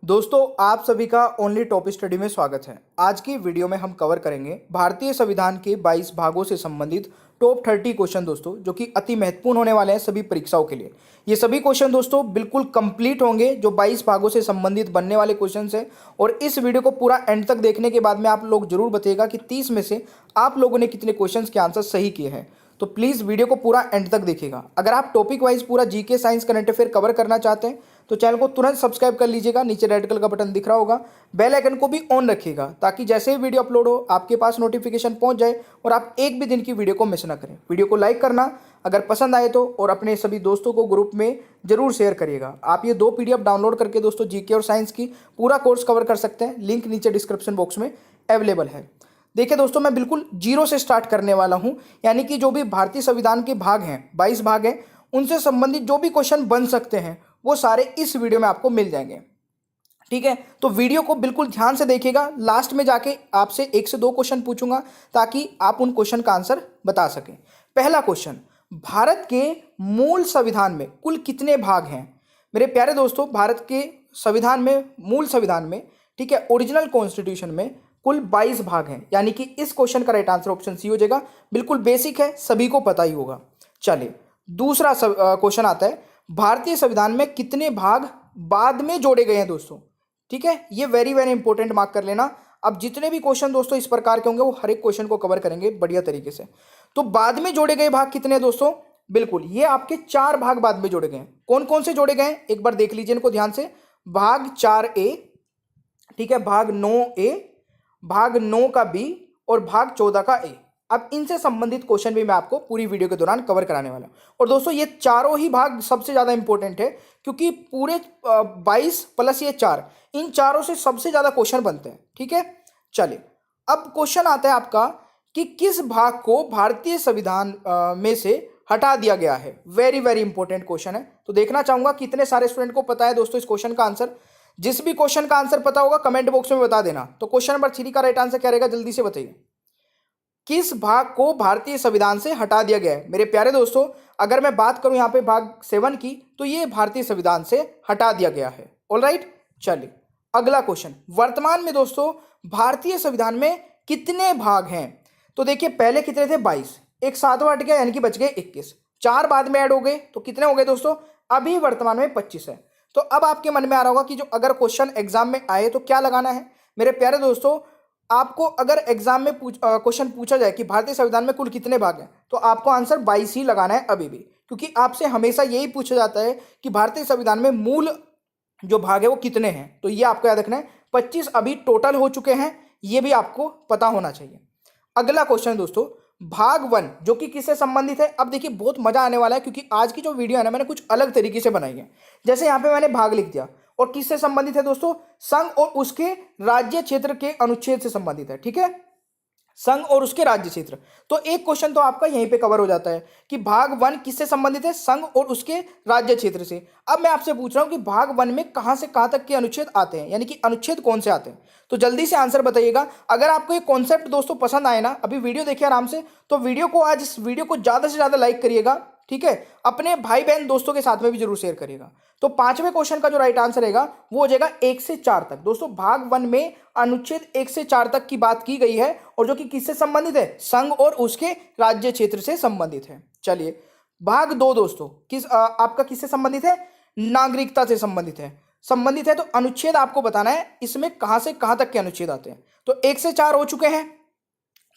दोस्तों आप सभी का ओनली टॉप स्टडी में स्वागत है। आज की वीडियो में हम कवर करेंगे भारतीय संविधान के 22 भागों से संबंधित टॉप 30 क्वेश्चन दोस्तों, जो कि अति महत्वपूर्ण होने वाले हैं सभी परीक्षाओं के लिए। ये सभी क्वेश्चन दोस्तों बिल्कुल कंप्लीट होंगे, जो 22 भागों से संबंधित बनने वाले क्वेश्चन है। और इस वीडियो को पूरा एंड तक देखने के बाद में आप लोग जरूर बताइएगा कि 30 में से आप लोगों ने कितने क्वेश्चन के आंसर सही किए हैं। तो प्लीज़ वीडियो को पूरा एंड तक देखिएगा। अगर आप टॉपिक वाइज पूरा GK science current affair cover करना चाहते हैं तो चैनल को तुरंत सब्सक्राइब कर लीजिएगा। नीचे रेड कलर का बटन दिख रहा होगा, बेल आइकन को भी ऑन रखिएगा ताकि जैसे ही वीडियो अपलोड हो आपके पास नोटिफिकेशन पहुंच जाए और आप एक भी दिन की वीडियो को मिस ना करें। वीडियो को लाइक करना अगर पसंद आए तो, और अपने सभी दोस्तों को ग्रुप में जरूर शेयर करिएगा। आप ये 2 PDF डाउनलोड करके दोस्तों जीके और साइंस की पूरा कोर्स कवर कर सकते हैं। लिंक नीचे डिस्क्रिप्शन बॉक्स में अवेलेबल है। देखिए दोस्तों, मैं बिल्कुल जीरो से स्टार्ट करने वाला हूं, यानी कि जो भी भारतीय संविधान के भाग हैं, 22 भाग हैं, उनसे संबंधित जो भी क्वेश्चन बन सकते हैं वो सारे इस वीडियो में आपको मिल जाएंगे। ठीक है, तो वीडियो को बिल्कुल ध्यान से देखिएगा। लास्ट में जाके आपसे 1 से 2 क्वेश्चन पूछूंगा ताकि आप उन क्वेश्चन का आंसर बता सकें। पहला क्वेश्चन, भारत के मूल संविधान में कुल कितने भाग हैं? मेरे प्यारे दोस्तों, भारत के संविधान में, मूल संविधान में, ठीक है, ओरिजिनल कॉन्स्टिट्यूशन में कुल 22 भाग हैं, यानी कि इस क्वेश्चन का राइट आंसर ऑप्शन सी हो जाएगा। बिल्कुल बेसिक है, सभी को पता ही होगा। चलिए दूसरा क्वेश्चन आता है, भारतीय संविधान में कितने भाग बाद में जोड़े गए हैं दोस्तों? ठीक है, ये वेरी वेरी इंपॉर्टेंट, मार्क कर लेना। अब जितने भी क्वेश्चन दोस्तों इस प्रकार के होंगे वो हर एक क्वेश्चन को कवर करेंगे बढ़िया तरीके से। तो बाद में जोड़े गए भाग कितने हैं दोस्तों? बिल्कुल, ये आपके 4 भाग बाद में जोड़े गए हैं। कौन कौन से जोड़े गए हैं एक बार देख लीजिए इनको ध्यान से। भाग 4A, ठीक है, भाग 9A, भाग 9 का B और भाग 14 का A। अब इनसे संबंधित क्वेश्चन भी मैं आपको पूरी वीडियो के दौरान कवर कराने वाला हूं। और दोस्तों ये चारों ही भाग सबसे ज्यादा इंपॉर्टेंट है, क्योंकि पूरे 22 प्लस ये 4, इन चारों से सबसे ज्यादा क्वेश्चन बनते हैं। ठीक है, चलिए अब क्वेश्चन आता है आपका कि किस भाग को भारतीय संविधान में से हटा दिया गया है? वेरी वेरी इंपॉर्टेंट क्वेश्चन है। तो देखना चाहूंगा कितने सारे स्टूडेंट को पता है दोस्तों इस क्वेश्चन का आंसर। जिस भी क्वेश्चन का आंसर पता होगा कमेंट बॉक्स में बता देना। तो क्वेश्चन नंबर 3 का राइट आंसर क्या रहेगा, जल्दी से बताइए। किस भाग को भारतीय संविधान से हटा दिया गया है? मेरे प्यारे दोस्तों, अगर मैं बात करूं यहां पे भाग 7 की, तो ये भारतीय संविधान से हटा दिया गया है। ऑलराइट, चलिए अगला क्वेश्चन, वर्तमान में दोस्तों भारतीय संविधान में कितने भाग हैं? तो देखिए पहले कितने थे, 22, एक 7वां हट गया यानी कि बच गए 21, 4 बाद में ऐड हो गए तो कितने हो गए दोस्तों? अभी वर्तमान में 25 है। तो अब आपके मन में आ रहा होगा कि जो अगर क्वेश्चन एग्जाम में आए तो क्या लगाना है। मेरे प्यारे दोस्तों, आपको अगर एग्जाम में क्वेश्चन पूछा जाए कि भारतीय संविधान में कुल कितने भाग हैं, तो आपको आंसर 22 ही लगाना है अभी भी, क्योंकि आपसे हमेशा यही पूछा जाता है कि भारतीय संविधान में मूल जो भाग है वो कितने हैं। तो ये आपको याद रखना है। 25 अभी टोटल हो चुके हैं, ये भी आपको पता होना चाहिए। अगला क्वेश्चन दोस्तों, भाग 1 जो कि किससे संबंधित है? अब देखिए बहुत मजा आने वाला है, क्योंकि आज की जो वीडियो है ना मैंने कुछ अलग तरीके से बनाई है। जैसे यहाँ पे मैंने भाग लिख दिया, और किससे संबंधित है दोस्तों? संघ और उसके राज्य क्षेत्र के अनुच्छेद से संबंधित है। ठीक है, संघ और उसके राज्य क्षेत्र। तो एक क्वेश्चन तो आपका यहीं पे कवर हो जाता है कि भाग 1 किससे संबंधित है? संघ और उसके राज्य क्षेत्र से। अब मैं आपसे पूछ रहा हूं कि भाग 1 में कहां से कहां तक के अनुच्छेद आते हैं, यानी कि अनुच्छेद कौन से आते हैं? तो जल्दी से आंसर बताइएगा। अगर आपको ये कॉन्सेप्ट दोस्तों पसंद आए ना, अभी वीडियो देखिए आराम से, तो वीडियो को, आज इस वीडियो को ज्यादा से ज्यादा लाइक करिएगा। ठीक है, अपने भाई बहन दोस्तों के साथ में भी जरूर शेयर करिएगा। तो 5वें क्वेश्चन का जो राइट आंसर रहेगा वो हो जाएगा 1 से 4 तक। दोस्तों भाग 1 में अनुच्छेद 1 से 4 तक की बात की गई है, और जो कि किससे संबंधित है? संघ और उसके राज्य क्षेत्र से संबंधित है। चलिए भाग 2 दोस्तों आपका किससे संबंधित है? नागरिकता से संबंधित है। तो अनुच्छेद आपको बताना है इसमें कहां से कहां तक के अनुच्छेद आते हैं। तो 1 से 4 हो चुके हैं,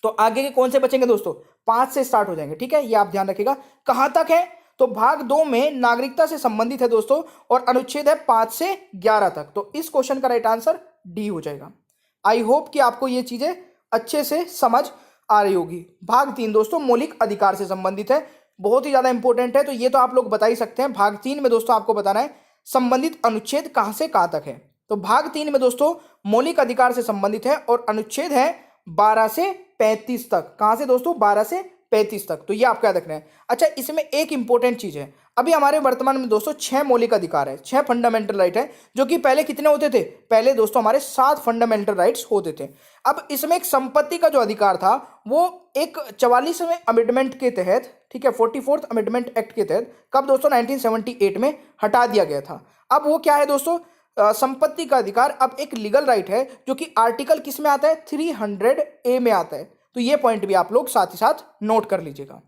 तो आगे के कौन से बचेंगे दोस्तों? 5 से स्टार्ट हो जाएंगे। ठीक है, ये आप ध्यान रखिएगा। कहां तक है? तो भाग 2 में नागरिकता से संबंधित है दोस्तों, और अनुच्छेद है 5 से 11 तक। तो इस क्वेश्चन का राइट आंसर डी हो जाएगा। आई होप कि आपको ये चीजें अच्छे से समझ आ रही होगी। भाग 3 दोस्तों मौलिक अधिकार से संबंधित है, बहुत ही ज्यादा इंपॉर्टेंट है, तो ये तो आप लोग बता ही सकते हैं। भाग 3 में दोस्तों आपको बताना है संबंधित अनुच्छेद कहां से कहां तक है। तो भाग 3 में दोस्तों मौलिक अधिकार से संबंधित है, और अनुच्छेद है 12 से 35 तक। कहां से दोस्तों? 12 से 35 तक। तो ये आपको याद रखना है। अच्छा, इसमें एक इंपॉर्टेंट चीज है, अभी हमारे वर्तमान में दोस्तों 6 मौलिक अधिकार है, 6 फंडामेंटल राइट है, जो कि पहले कितने होते थे? पहले दोस्तों हमारे 7 फंडामेंटल राइट्स होते थे। अब इसमें एक संपत्ति का जो अधिकार था वो एक 44वें अमेंडमेंट के तहत, ठीक है, 44th अमेंडमेंट एक्ट के तहत, कब दोस्तों? 1978 में हटा दिया गया था। अब वो क्या है दोस्तों? संपत्ति का अधिकार अब एक लीगल राइट है, जो कि आर्टिकल किस में आता है, 300A में आता है। तो ये पॉइंट भी आप लोग साथ ही साथ नोट कर लीजिएगा।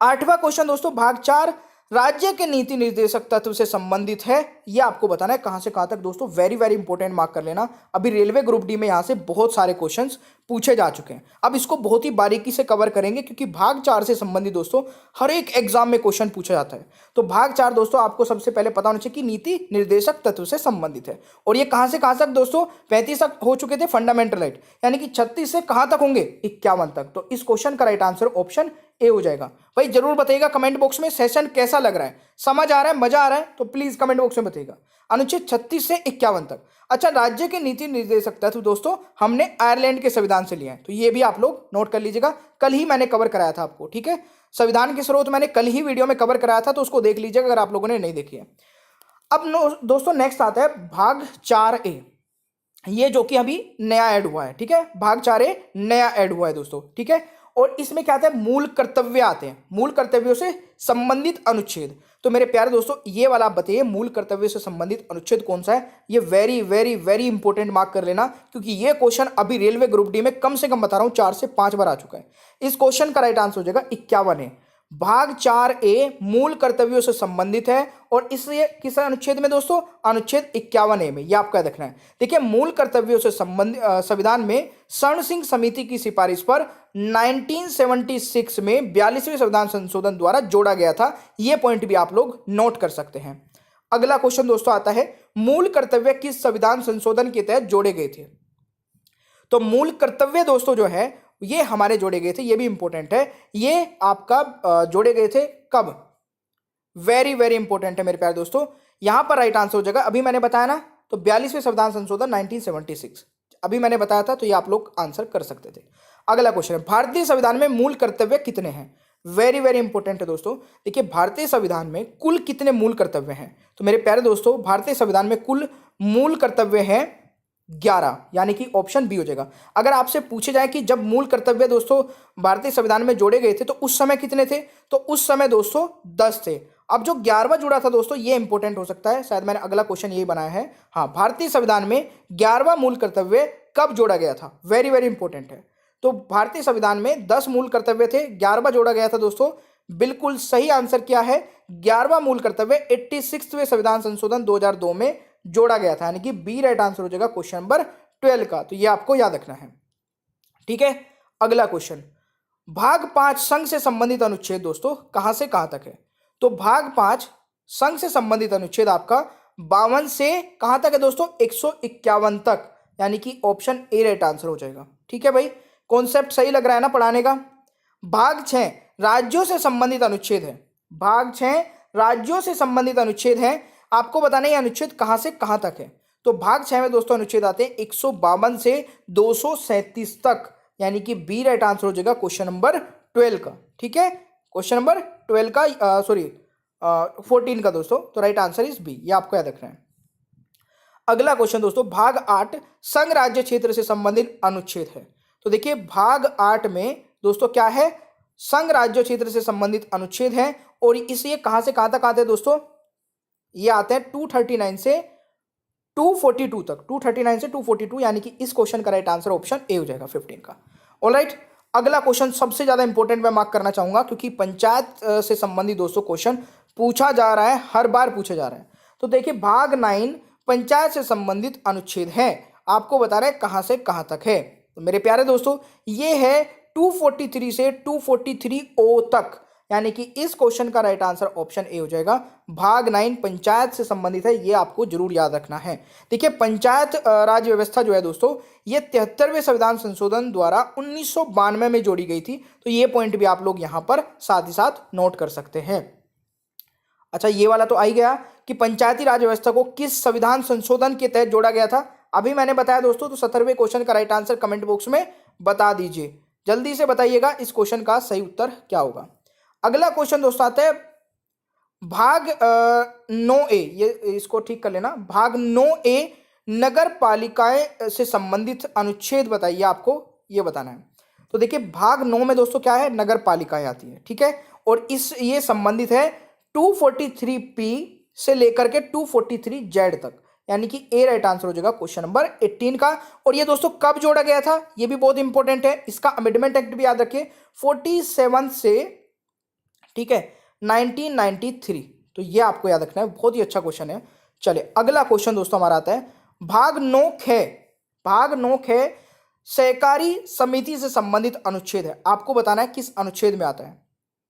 8वां क्वेश्चन दोस्तों, भाग 4 राज्य के नीति निर्देशक तत्व से संबंधित है। ये आपको बताना है कहां से कहां तक दोस्तों, वेरी वेरी इंपॉर्टेंट, मार्क कर लेना। अभी रेलवे ग्रुप डी में यहां से बहुत सारे क्वेश्चंस पूछे जा चुके हैं। अब इसको बहुत ही बारीकी से कवर करेंगे, क्योंकि भाग 4 से संबंधित दोस्तों हर एक एग्जाम में क्वेश्चन पूछा जाता है। तो भाग 4 दोस्तों आपको सबसे पहले पता होना चाहिए कि नीति निर्देशक तत्व से संबंधित है। और ये कहां से कहां तक दोस्तों, 35 तक हो चुके थे फंडामेंटल राइट, यानी कि 36 से कहां तक होंगे, 51 तक। तो इस क्वेश्चन का राइट आंसर ऑप्शन ए हो जाएगा। भाई जरूर बताइएगा कमेंट बॉक्स में सेशन कैसा लग रहा है, समझ आ रहा है, मजा आ रहा है, तो प्लीज कमेंट बॉक्स में बताइएगा। अनुच्छेद 36 से 51 तक। अच्छा, राज्य के नीति निर्देशक तत्व दोस्तों हमने आयरलैंड के संविधान से लिया है, तो ये भी आप लोग नोट कर लीजिएगा। कल ही मैंने कवर कराया था आपको, ठीक है। संविधान के स्रोत मैंने कल ही वीडियो में कवर कराया था, तो उसको देख लीजिएगा अगर आप लोगों ने नहीं देखी है। अब दोस्तों नेक्स्ट आता है भाग 4A, ये जो कि अभी नया ऐड हुआ है, ठीक है। भाग 4A नया ऐड हुआ है दोस्तों, ठीक है। और इसमें क्या आता है, मूल कर्तव्य आते हैं, मूल कर्तव्यों से संबंधित अनुच्छेद। तो मेरे प्यारे दोस्तों ये वाला आप बताइए, मूल कर्तव्य से संबंधित अनुच्छेद कौन सा है। ये very very very important, mark कर लेना, क्योंकि ये क्वेश्चन अभी रेलवे ग्रुप डी में कम से कम बता रहा हूं 4 से 5 बार आ चुका है। इस क्वेश्चन का राइट आंसर हो जाएगा 51 है। भाग 4A मूल कर्तव्यों से संबंधित है, और इसलिए किस अनुच्छेद में दोस्तों, अनुच्छेद 51A में। यह आपका देखना है। देखिए, मूल कर्तव्यों से संबंधित संविधान में स्वर्ण सिंह समिति की सिफारिश पर 1976 में 42वें संविधान संशोधन द्वारा जोड़ा गया था। यह पॉइंट भी आप लोग नोट कर सकते हैं। अगला क्वेश्चन दोस्तों आता है, मूल कर्तव्य किस संविधान संशोधन के तहत जोड़े गए थे। तो मूल कर्तव्य दोस्तों जो है ये हमारे जोड़े गए थे, ये भी इंपॉर्टेंट है। ये आपका जोड़े गए थे कब, वेरी वेरी इंपॉर्टेंट है मेरे प्यारे दोस्तों। यहां पर राइट आंसर हो जाएगा, अभी मैंने बताया ना, तो 42वें संविधान संशोधन 1976 अभी मैंने बताया था, तो ये आप लोग आंसर कर सकते थे। अगला क्वेश्चन है, भारतीय संविधान में मूल कर्तव्य कितने हैं। वेरी वेरी इंपॉर्टेंट है दोस्तों। देखिए, भारतीय संविधान में कुल कितने मूल कर्तव्य हैं। तो मेरे प्यारे दोस्तों भारतीय संविधान में कुल मूल कर्तव्य हैं 11, यानी कि ऑप्शन बी हो जाएगा। अगर आपसे पूछे जाए कि जब मूल कर्तव्य दोस्तों भारतीय संविधान में जोड़े गए थे तो उस समय कितने थे, तो उस समय दोस्तों 10 थे। अब जो 11वां जुड़ा था दोस्तों, ये इंपॉर्टेंट हो सकता है, शायद मैंने अगला क्वेश्चन यही बनाया है। हाँ, भारतीय संविधान में 11वां मूल कर्तव्य कब जोड़ा गया था, वेरी वेरी इंपॉर्टेंट है। तो भारतीय संविधान में 10 मूल कर्तव्य थे, 11वां जोड़ा गया था दोस्तों। बिल्कुल सही आंसर क्या है, 11वां मूल कर्तव्य 86वें संविधान संशोधन 2002 में जोड़ा गया था, यानी कि बी राइट आंसर हो जाएगा क्वेश्चन नंबर 12 का। तो ये आपको याद रखना है, ठीक है। अगला क्वेश्चन, भाग 5 संघ से संबंधित अनुच्छेद दोस्तों कहां से कहां तक है। तो भाग 5 संघ से संबंधित अनुच्छेद आपका 52 से कहां तक है दोस्तों, 151 तक, यानी कि ऑप्शन ए राइट आंसर हो जाएगा, ठीक है भाई। कॉन्सेप्ट सही लग रहा है ना पढ़ाने का। भाग 6 राज्यों से संबंधित अनुच्छेद है, भाग 6 राज्यों से संबंधित अनुच्छेद है। आपको बताना है अनुच्छेद कहां से कहां तक है। तो भाग 6 में दोस्तों अनुच्छेद आते हैं 152 से 237 तक, यानी कि बी राइट आंसर हो जाएगा क्वेश्चन नंबर 12 का, ठीक है। क्वेश्चन नंबर 12 का 14 का दोस्तों, तो राइट आंसर इज बी, ये आपको याद रखना है। अगला क्वेश्चन दोस्तों, भाग 8 संघ राज्य क्षेत्र से संबंधित अनुच्छेद है। तो देखिए, भाग 8 में दोस्तों क्या है, संघ राज्य क्षेत्र से संबंधित अनुच्छेद है, और इसे कहां से कहां तक आते हैं दोस्तों, ये आते हैं 239 से 242 तक, 239 से 242, यानी कि इस क्वेश्चन का राइट आंसर ऑप्शन ए हो जाएगा 15 का। ऑलराइट, अगला क्वेश्चन सबसे ज्यादा इंपॉर्टेंट मैं मार्क करना चाहूंगा, क्योंकि पंचायत से संबंधित दोस्तों क्वेश्चन पूछा जा रहा है, हर बार पूछा जा रहा है। तो देखिए, भाग 9 पंचायत से संबंधित अनुच्छेद है, आपको बता रहे हैं कहां से कहां तक है। तो मेरे प्यारे दोस्तों ये है 243 से 243O तक, यानी कि इस क्वेश्चन का राइट आंसर ऑप्शन ए हो जाएगा। भाग 9 पंचायत से संबंधित है, ये आपको जरूर याद रखना है। देखिए, पंचायत राज व्यवस्था जो है दोस्तों, ये 73वें संविधान संशोधन द्वारा 1992 में जोड़ी गई थी। तो ये पॉइंट भी आप लोग यहां पर साथ ही साथ नोट कर सकते हैं। अच्छा, ये वाला तो आ ही गया कि पंचायती राज व्यवस्था को किस संविधान संशोधन के तहत जोड़ा गया था, अभी मैंने बताया दोस्तों। तो 17वें क्वेश्चन का राइट आंसर कमेंट बॉक्स में बता दीजिए, जल्दी से बताइएगा इस क्वेश्चन का सही उत्तर क्या होगा। अगला क्वेश्चन दोस्तों आता है भाग 9A, ये इसको ठीक कर लेना। भाग 9A नगर पालिकाएं से संबंधित अनुच्छेद बताइए, आपको ये बताना है। तो देखिए, भाग 9 में दोस्तों क्या है, नगर पालिकाएं आती है, ठीक है। और ये संबंधित है 243P से लेकर के 243Z तक, यानी कि ए राइट आंसर हो जाएगा क्वेश्चन नंबर 18 का। और ये दोस्तों कब जोड़ा गया था, ये भी बहुत इंपॉर्टेंट है, इसका अमेंडमेंट एक्ट भी याद रखिए 47 से, ठीक है, 1993। तो ये आपको याद रखना है, बहुत ही अच्छा क्वेश्चन है। चलिए अगला क्वेश्चन दोस्तों हमारा आता है, भाग 9 सहकारी समिति से संबंधित अनुच्छेद है, आपको बताना है किस अनुच्छेद में आता है,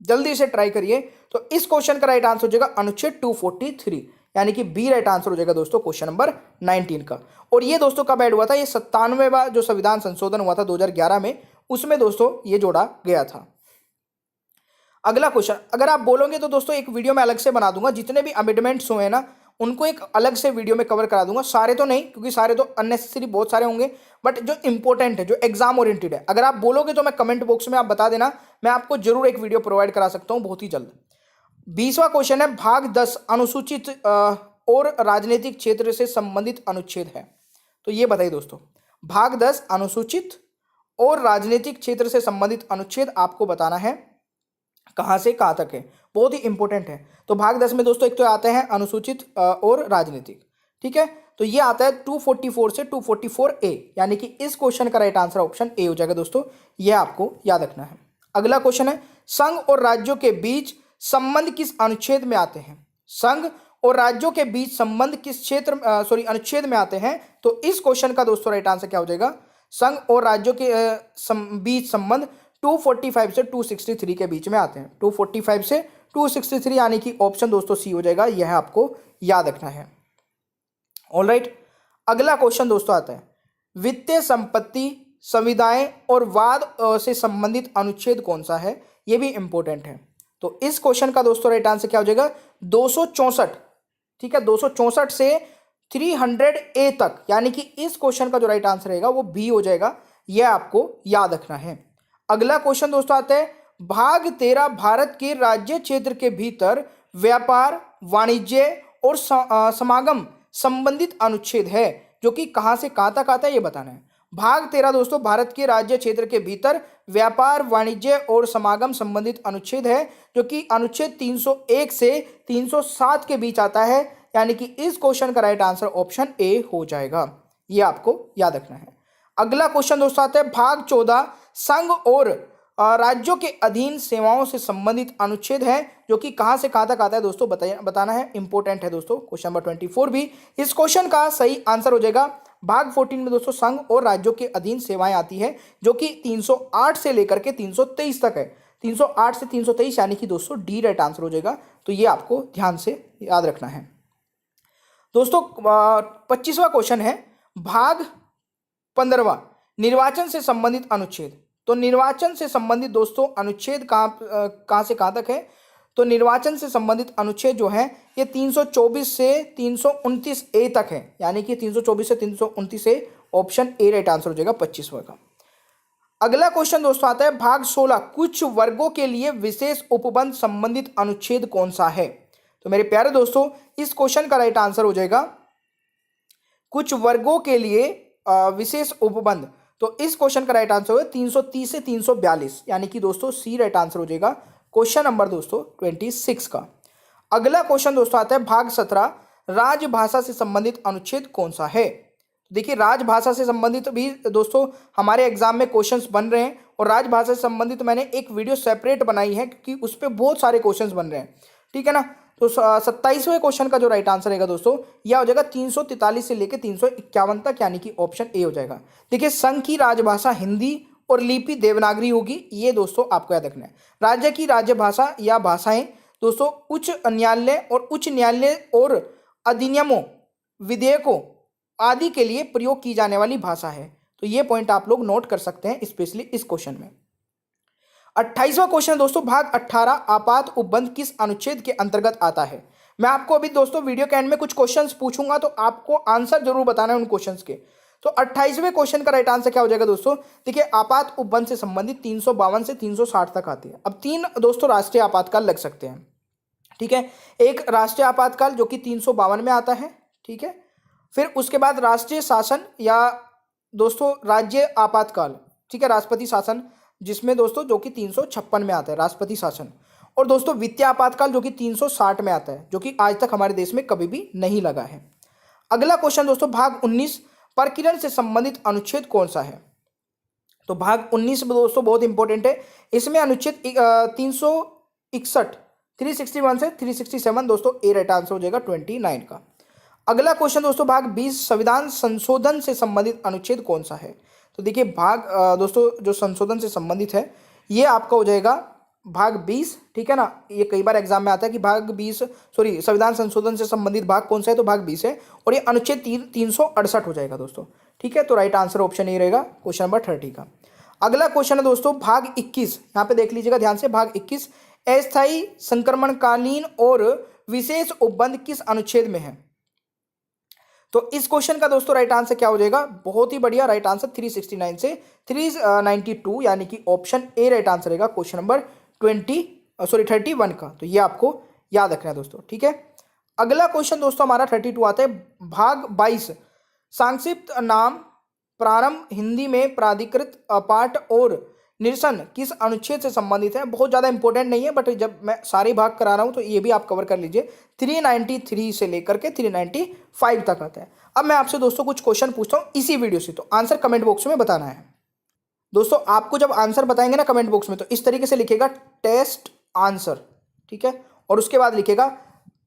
जल्दी से ट्राई करिए। तो इस क्वेश्चन का राइट आंसर हो जाएगा अनुच्छेद 243, यानी कि बी राइट आंसर हो जाएगा दोस्तों क्वेश्चन नंबर 19 का। और ये दोस्तों कब ऐड हुआ था, ये 97वां जो संविधान संशोधन हुआ था 2011 में, उसमें दोस्तों ये जोड़ा गया था। अगला क्वेश्चन, अगर आप बोलोगे तो दोस्तों एक वीडियो में अलग से बना दूंगा, जितने भी अमेंडमेंट्स हुए ना उनको एक अलग से वीडियो में कवर करा दूंगा, सारे तो नहीं क्योंकि सारे तो अननेसेसरी बहुत सारे होंगे, बट जो इंपॉर्टेंट है, जो एग्जाम ओरिएंटेड है, अगर आप बोलोगे तो मैं कमेंट बॉक्स में आप बता देना, मैं आपको जरूर एक वीडियो प्रोवाइड करा सकता हूं बहुत ही जल्द। 20वां क्वेश्चन है, भाग 10 अनुसूचित और राजनीतिक क्षेत्र से संबंधित अनुच्छेद है। तो ये बताइए दोस्तों, भाग 10 अनुसूचित और राजनीतिक क्षेत्र से संबंधित अनुच्छेद आपको बताना है कहां से कहां तक है, बहुत ही इंपॉर्टेंट है। तो भाग 10 में दोस्तों एक तो आते हैं अनुसूचित और राजनीतिक, ठीक है, तो ये आता है 244 से 244A, यानी कि इस क्वेश्चन का राइट आंसर ऑप्शन ए हो जाएगा दोस्तों, ये आपको याद रखना है। अगला क्वेश्चन है, संघ और राज्यों के बीच संबंध किस अनुच्छेद में आते हैं, संघ और राज्यों के बीच संबंध किस क्षेत्र अनुच्छेद में आते हैं। तो इस क्वेश्चन का दोस्तों राइट आंसर क्या हो जाएगा, संघ और राज्यों के बीच संबंध 245 से 263 के बीच में आते हैं, 245 से 263, यानी कि ऑप्शन दोस्तों सी हो जाएगा, यह आपको याद रखना है। ऑलराइट, अगला क्वेश्चन दोस्तों आता है, वित्तीय संपत्ति संविदाएं और वाद से संबंधित अनुच्छेद कौन सा है, यह भी इंपॉर्टेंट है। तो इस क्वेश्चन का दोस्तों राइट आंसर क्या हो जाएगा, 264, ठीक है, 264 से 300A तक, यानी कि इस क्वेश्चन का जो राइट आंसर रहेगा वो बी हो जाएगा, यह आपको याद रखना है। अगला क्वेश्चन दोस्तों आता है, भाग 13 भारत के राज्य क्षेत्र के भीतर व्यापार वाणिज्य और समागम संबंधित अनुच्छेद है, जो कि कहां से कहां तक आता है ये बताना है। भाग 13 दोस्तों भारत के राज्य क्षेत्र के भीतर व्यापार वाणिज्य और समागम संबंधित अनुच्छेद है, जो कि अनुच्छेद 301 से 307 के बीच आता है, यानी कि इस क्वेश्चन का राइट आंसर ऑप्शन ए हो जाएगा, ये आपको याद रखना है। अगला क्वेश्चन दोस्तों आता है, भाग 14 संघ और राज्यों के अधीन सेवाओं से संबंधित अनुच्छेद है, जो कि कहां से कहां तक आता है दोस्तों बताना है, इंपॉर्टेंट है दोस्तों क्वेश्चन नंबर 24 भी। इस क्वेश्चन का सही आंसर हो जाएगा भाग 14 में दोस्तों संघ और राज्यों के अधीन सेवाएं आती है, जो कि 308 से लेकर के 323 तक है, 308 से 323, यानी कि दोस्तों डी राइट आंसर हो जाएगा। तो ये आपको ध्यान से याद रखना है दोस्तों। 25वां क्वेश्चन है, भाग 15 निर्वाचन से संबंधित अनुच्छेद। तो निर्वाचन से संबंधित दोस्तों अनुच्छेद कहां से कहां तक है, तो निर्वाचन से संबंधित अनुच्छेद जो है ये 324 से 329A तक है, यानी कि 324 से 329A, option A right answer हो जाएगा 25वां का। अगला क्वेश्चन दोस्तों आता है, भाग 16 कुछ वर्गों के लिए विशेष उपबंध संबंधित अनुच्छेद कौन सा है। तो मेरे प्यारे दोस्तों इस क्वेश्चन का राइट आंसर हो जाएगा कुछ वर्गों के लिए विशेष उपबंध। तो इस क्वेश्चन का राइट आंसर होगा 330 से 342, यानी कि दोस्तों सी राइट आंसर हो जाएगा क्वेश्चन नंबर दोस्तों 26 का। अगला क्वेश्चन दोस्तों आता है, भाग 17 राजभाषा से संबंधित अनुच्छेद कौन सा है। देखिए राजभाषा से संबंधित भी दोस्तों हमारे एग्जाम में क्वेश्चंस बन रहे हैं, और राजभाषा से संबंधित मैंने एक वीडियो सेपरेट बनाई है क्योंकि उस पर बहुत सारे क्वेश्चंस बन रहे हैं, ठीक है ना। तो 27वें क्वेश्चन का जो राइट आंसर रहेगा दोस्तों यह हो जाएगा 343 से लेकर 351 तक, यानी कि ऑप्शन ए हो जाएगा। देखिए संघ की राजभाषा हिंदी और लिपि देवनागरी होगी, ये दोस्तों आपको याद रखना है। राज्य की राजभाषा या भाषाएं दोस्तों उच्च न्यायालय और अधिनियमों विधेयकों आदि के लिए प्रयोग की जाने वाली भाषा है। तो ये पॉइंट आप लोग नोट कर सकते हैं स्पेशली इस क्वेश्चन में। 28वां क्वेश्चन दोस्तों, भाग 18 आपात उपबंध किस अनुच्छेद के अंतर्गत आता है। मैं आपको अभी दोस्तों वीडियो के एंड में कुछ क्वेश्चंस पूछूंगा, तो आपको आंसर जरूर बताना है उन क्वेश्चंस के। तो 28वें क्वेश्चन का राइट आंसर क्या हो जाएगा दोस्तों, देखिए आपात उपबंध से संबंधित 352 से 360 तक आती है। अब 3 दोस्तों राष्ट्रीय आपातकाल लग सकते हैं, ठीक है। एक राष्ट्रीय आपातकाल जो कि 352 में आता है, ठीक है। फिर उसके बाद राष्ट्रीय शासन या दोस्तों राज्य आपातकाल, ठीक है, राष्ट्रपति शासन, जिसमें दोस्तों जो कि 356 में आता है राष्ट्रपति शासन। और दोस्तों वित्तीय आपातकाल जो कि 360 में आता है, जो कि आज तक हमारे देश में कभी भी नहीं लगा है। अगला क्वेश्चन दोस्तों, भाग 19 प्रकीर्णन से संबंधित अनुच्छेद कौन सा है? तो भाग 19 में दोस्तों बहुत इंपॉर्टेंट है, इसमें अनुच्छेद 361 361 से 367 दोस्तों ए राइट आंसर हो जाएगा 29 का। अगला क्वेश्चन दोस्तों, भाग 20 संविधान संशोधन से संबंधित अनुच्छेद कौन सा है? तो देखिए भाग दोस्तों जो संशोधन से संबंधित है ये आपका हो जाएगा भाग 20, ठीक है ना। ये कई बार एग्जाम में आता है कि भाग 20 सॉरी संविधान संशोधन से संबंधित भाग कौन सा है, तो भाग 20 है और ये अनुच्छेद 368 हो जाएगा दोस्तों, ठीक है। तो राइट आंसर ऑप्शन ये रहेगा क्वेश्चन नंबर 30 का। अगला क्वेश्चन है दोस्तों भाग 21, यहाँ पे देख लीजिएगा ध्यान से, भाग 21 अस्थायी संक्रमणकालीन और विशेष उपबंध किस अनुच्छेद में है? तो इस क्वेश्चन का दोस्तों राइट आंसर क्या हो जाएगा? बहुत ही बढ़िया, राइट आंसर 369 से 392 यानी कि ऑप्शन ए राइट आंसर रहेगा क्वेश्चन नंबर 31 का। तो ये आपको याद रखना है दोस्तों, ठीक है। अगला क्वेश्चन दोस्तों हमारा 32 आता है, भाग 22 संक्षिप्त नाम प्रारंभ हिंदी में प्राधिकृत पाठ और निरसन किस अनुच्छेद से संबंधित है? बहुत ज़्यादा इंपॉर्टेंट नहीं है, बट जब मैं सारे भाग करा रहा हूँ तो ये भी आप कवर कर लीजिए। 393 से लेकर के 395 तक आता है। अब मैं आपसे दोस्तों कुछ क्वेश्चन पूछता हूँ इसी वीडियो से, तो आंसर कमेंट बॉक्स में बताना है दोस्तों। आपको जब आंसर बताएंगे ना कमेंट बॉक्स में, तो इस तरीके से लिखेगा टेस्ट आंसर, ठीक है, और उसके बाद लिखेगा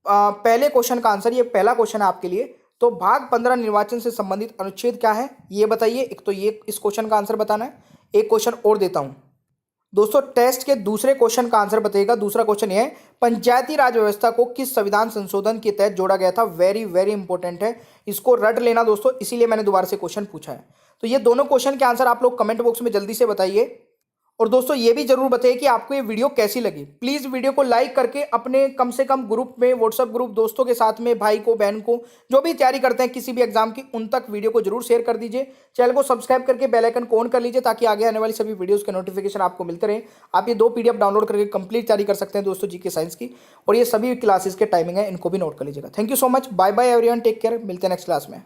पहले क्वेश्चन का आंसर। ये पहला क्वेश्चन है आपके लिए। तो भाग 15 निर्वाचन से संबंधित अनुच्छेद क्या है ये बताइए। एक तो ये इस क्वेश्चन का आंसर बताना है। एक क्वेश्चन और देता हूं दोस्तों, टेस्ट के दूसरे क्वेश्चन का आंसर बताइएगा। दूसरा क्वेश्चन ये है, पंचायती राज व्यवस्था को किस संविधान संशोधन के तहत जोड़ा गया था? वेरी वेरी इंपॉर्टेंट है, इसको रट लेना दोस्तों, इसीलिए मैंने दोबारा से क्वेश्चन पूछा है। तो ये दोनों क्वेश्चन के आंसर आप लोग कमेंट बॉक्स में जल्दी से बताइए। और दोस्तों ये भी जरूर बताइए कि आपको ये वीडियो कैसी लगी। प्लीज वीडियो को लाइक करके अपने कम से कम ग्रुप में, व्हाट्सएप ग्रुप, दोस्तों के साथ में, भाई को, बहन को, जो भी तैयारी करते हैं किसी भी एग्जाम की, उन तक वीडियो को जरूर शेयर कर दीजिए। चैनल को सब्सक्राइब करके बेल आइकन को ऑन कर लीजिए ताकि आगे आने वाली सभी वीडियोस के नोटिफिकेशन आपको मिलते रहे। आप ये 2 PDF डाउनलोड करके कंप्लीट तैयारी कर सकते हैं दोस्तों जीके साइंस की, और ये सभी क्लासेस के टाइमिंग है, इनको भी नोट कर लीजिएगा। Thank you so much, bye bye everyone, take care, मिलते हैं नेक्स्ट क्लास में।